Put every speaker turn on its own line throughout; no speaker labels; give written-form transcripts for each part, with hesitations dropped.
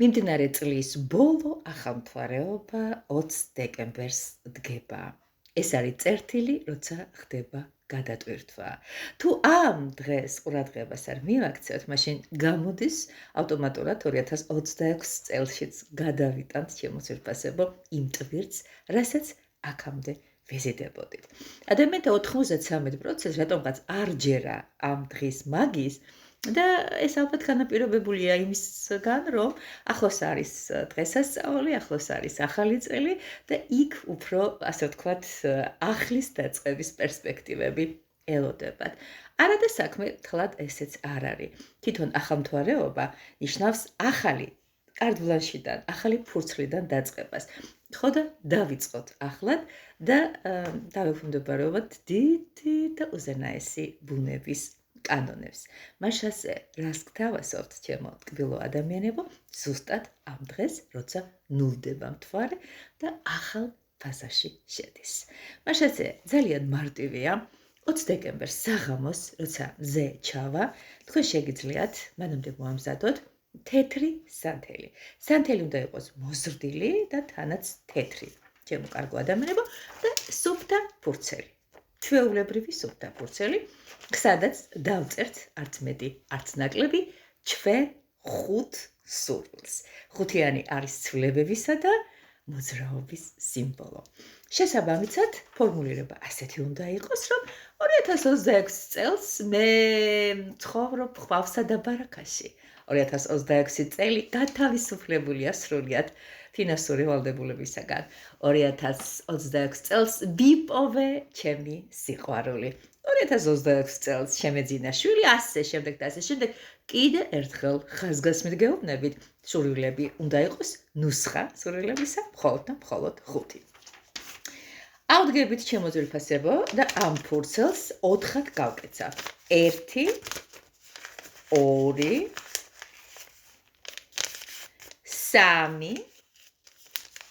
მიმდინარე წლის ბოლო ახალმთვარეობა 20 დეკემბერს დგება. ეს არის წერტილი, როცა ხდება გადატვირთვა. თუ ამ დღეს ყურადღებას არ მივაქცევთ, მაშინ გამოდის ავტომატურად 2026 წელშიც გადავიტანთ ჩემო ძვირფასებო იმ ტვირთს, რასაც აქამდე ვეზიდებოდით. ადამიანთა 93% რატომღაც არ ჯერა ამ დღის მაგის და ეს ალბათ განაპირობებულია იმისგან, რომ ახლოს არის დღესასწაული, ახლოს არის ახალი წელი და იქ უფრო, ასე ვთქვათ, ახლის დაწყების პერსპექტივები ელოდებათ. არადა საქმე თლად ესეც არ არის. თვითონ ახალმთვარეობა ნიშნავს ახალი კარდბლანშიდან, ახალი ფურცლიდან დაწყებას. ხო და დავიწყოთ ახლად და დავეფუმდებარებოთ დიდი და უზენაესი ბუნების კანონებს. მაშასე რას გთავაზობთ, ჩემო ტკბილო ადამიანებო, ზუსტად ამ დღეს, როცა ნულდება მთვარე და ახალ ფაზაში შედის. მაშასე ძალიან მარტივია, 20 დეკემბერს საღამოს, როცა მზე ჩავა, თქვენ შეგიძლიათ მანამდე მოამზადოთ თეთრი სანთელი. სანთელი უნდა იყოს მოზრდილი და თანაც თეთრი. ჩემო კარგო ადამიანებო და სუფთა ფურცელი. ჩვეულებრივი სუფთა ფურცელი, სადაც დავწერთ არც მეტი, არც ნაკლები, ჩვენ 5 სურვილს. ხუთიანი არის ცვლილებებისა და მოძრაობის სიმბოლო. შესაბამისად, ფორმულირება ასეთი უნდა იყოს, რომ 2026 წელს მე ცხოვრობ ხვავსა და ბარაქაში. 2026 წელი გათავისუფლებულია სრულიად ფინანსური ვალდებულებისაგან. 2026 წელს ვიპოვე ჩემი სიყვარული. 2026 წელს შემეძინა შვილი, ასე შემდეგ და ასე შემდეგ. კიდე ერთხელ ხაზგასმით გეუბნებით, სურვილები უნდა იყოს ნუსხა სურვილებისა მხოლოდ და მხოლოდ 5. ავდგებით ჩემო ძვირფასებო და ამ ფურცელს 4-ად გავკეცავ. 1 2 3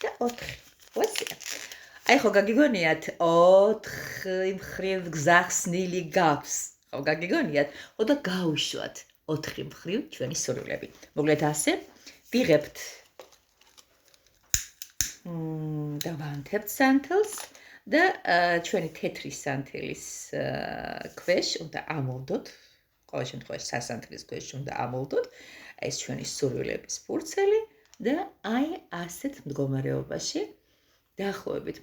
და 4. ვასია. აი ხო გაგიგონიათ 4 მხრივ გზახსნილი გაქვს. ხო გაგიგონიათ? ხო და გაუშვათ 4 მხრივ ჩვენი სურვილები. მოკლედ ასე ვიღებთ და ვანთებთ სანთელს და ჩვენი თეთრი სანთელის ქვეშ უნდა ამოვდოთ, ყოველ შემთხვევაში სასანთლის ქვეშ უნდა ამოვდოთ ეს ჩვენი სურვილების ფურცელი და აი ასეთ მდგომარეობაში დაახლოებით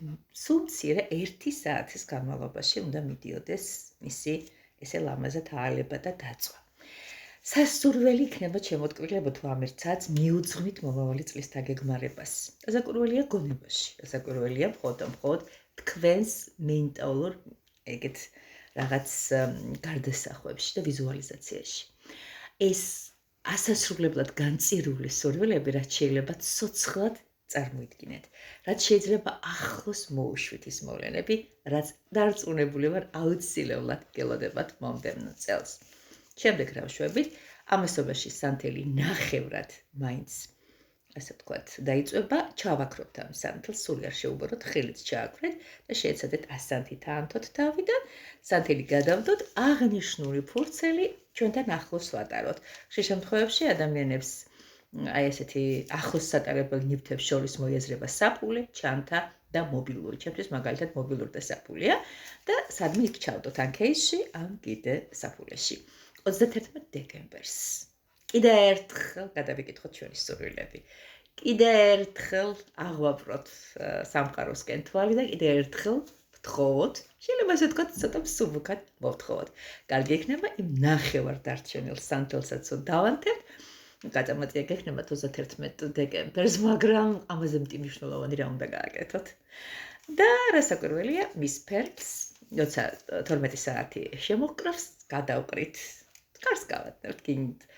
სულ მცირე 1 საათის განმავლობაში უნდა მიდიოდეს მისი ესე ლამაზად აალება და დაწვა. სასურველი იქნება ჩემოტკბილებო თუ ამ ერთ საათს მიუძღვნით მომავალი წლის დაგეგმარებას. დასაკვირველია გონებაში, დასაკვირველია მხოლოდ თქვენს მენტალურ ეგეთ რაღაც გარდასახვებში და ვიზუალიზაციაში. ეს ასასრულებლად განწირული სურვილები, რაც შეიძლება ცოცხლად წარმოიდგინეთ, რაც შეიძლება ახლოს მოუშვით ის მოვლენები, რაც დარწმუნებული ვარ აუცილებლად გელოდებათ მომდევნო წელს. შემდეგ რა ვშვებით, ამასობაში სანთელი ნახევრად მაინც, ასე ვთქვათ, დაიწვება, ჩავაქრობთ ამ სანთელს, სული არ შეუბაროთ, ხილით ჩააქრეთ და შეეცადეთ 100 თანთოთ თავიდან, სანთელი გადავდოთ, აღნიშნული ფურცელი ჩვენთან ახლოს ვატაროთ. ხშირ შემთხვევებში ადამიანებს აი ესეთი ახლოს სატარებელ ნივთებს შორის მოიაზრება საფულე, ჩანთა და მობილური. ჩემთვის მაგალითად მობილური და საფულეა და სადმე იქ ჩავდოთ ან кейსში, ან კიდე საფულეში. 31 დეკემბერს. კიდე ერთხელ გადავიკითხოთ ჩვენი სურვილები. კიდე ერთხელ აღვაბროთ სამყაროსკენ თვალი და კიდე ერთხელ ვთხოვოთ, შეიძლება ასე ვთქვათ, ცოტა მსუბუქად მოვთხოვოთ. კარგი იქნება იმ ნახევარ დარჩენილ სანთელსაც დავანთებთ. გაწამატია გექნება 31 დეკემბერს, მაგრამ ამაზე მნიშვნელოვანი რა უნდა გააკეთოთ. და რასაკვირველია, მის ფერს, როცა 12 საათი შემოჰკრავს, გადავყრით. კარს გავატნევთ, გინდ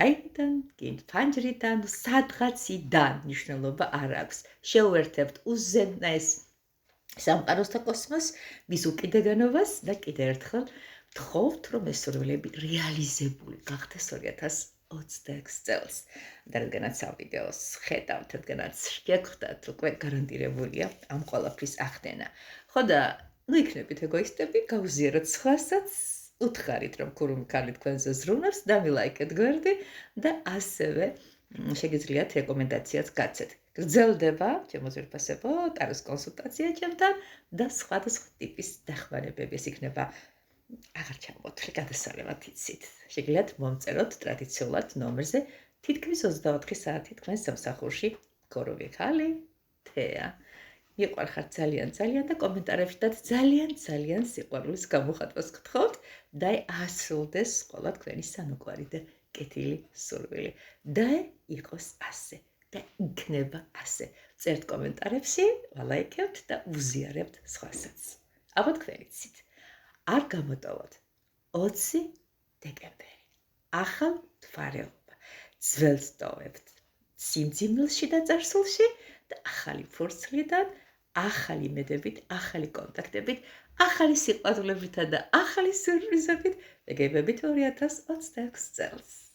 აიდან, გინდ ფანჯრიდან, სადღაციდან მნიშვნელობა არ აქვს. შევერთებთ უზენაეს სამყაროს და კოსმოსს, მის უკიდეგანობას და კიდე ერთხელ ვთხოვთ, რომ ეს სურვილები რეალიზებული გახდეს 2026 წელს. და რადგანაც ამ ვიდეოს ხედავთ, რადგანაც შეგხვდათ, უკვე გარანტირებულია ამ ყველაფრის ახდენა. ხო და ნუ იქნებით ეგოისტები, გავუზიაროთ სხვასაც, უთხარით, რომ ქურუმი ქალი თქვენზე ზრუნავს, დამილაიქეთ გვერდი და ასევე შეგიძლიათ რეკომენდაციაც გაცეთ. გრძელდება ჩემო ძვირფასებო, ტაროს კონსულტაცია ჩემთან და სხვადასხვა ტიპის დახმარებები. ეს იქნება აღარ ჩამოთვლი, გადასარევად იცით. შეგიძლიათ მომწეროთ ტრადიციულად ნომერზე თითქმის 24 საათი თქვენ სამსახურში გოროვიხალი, თეა. მიყვარხართ ძალიან და კომენტარებშიც ძალიან სიყვარულის გამოხატვას გთხოვთ და ასრულდეს ყველა თქვენი სანუკვარი და კეთილი სურვილი. და იყოს ასე და იქნება ასე. წერთ კომენტარებში, ვალაიქებთ და უზიარებთ სხვასაც. აბა თქვენ იცით. არ გამოტოვოთ 20 დეკემბერი. ახალ თვარეობა. ძველს ტოვებთ სიმძიმილში და წარსულში და ახალი ფურცლიდან, ახალი იმედებით, ახალი კონტაქტებით, ახალი სიყვარულებითა და ახალი სიურპრიზებით ვეგებებით 2026 წელს.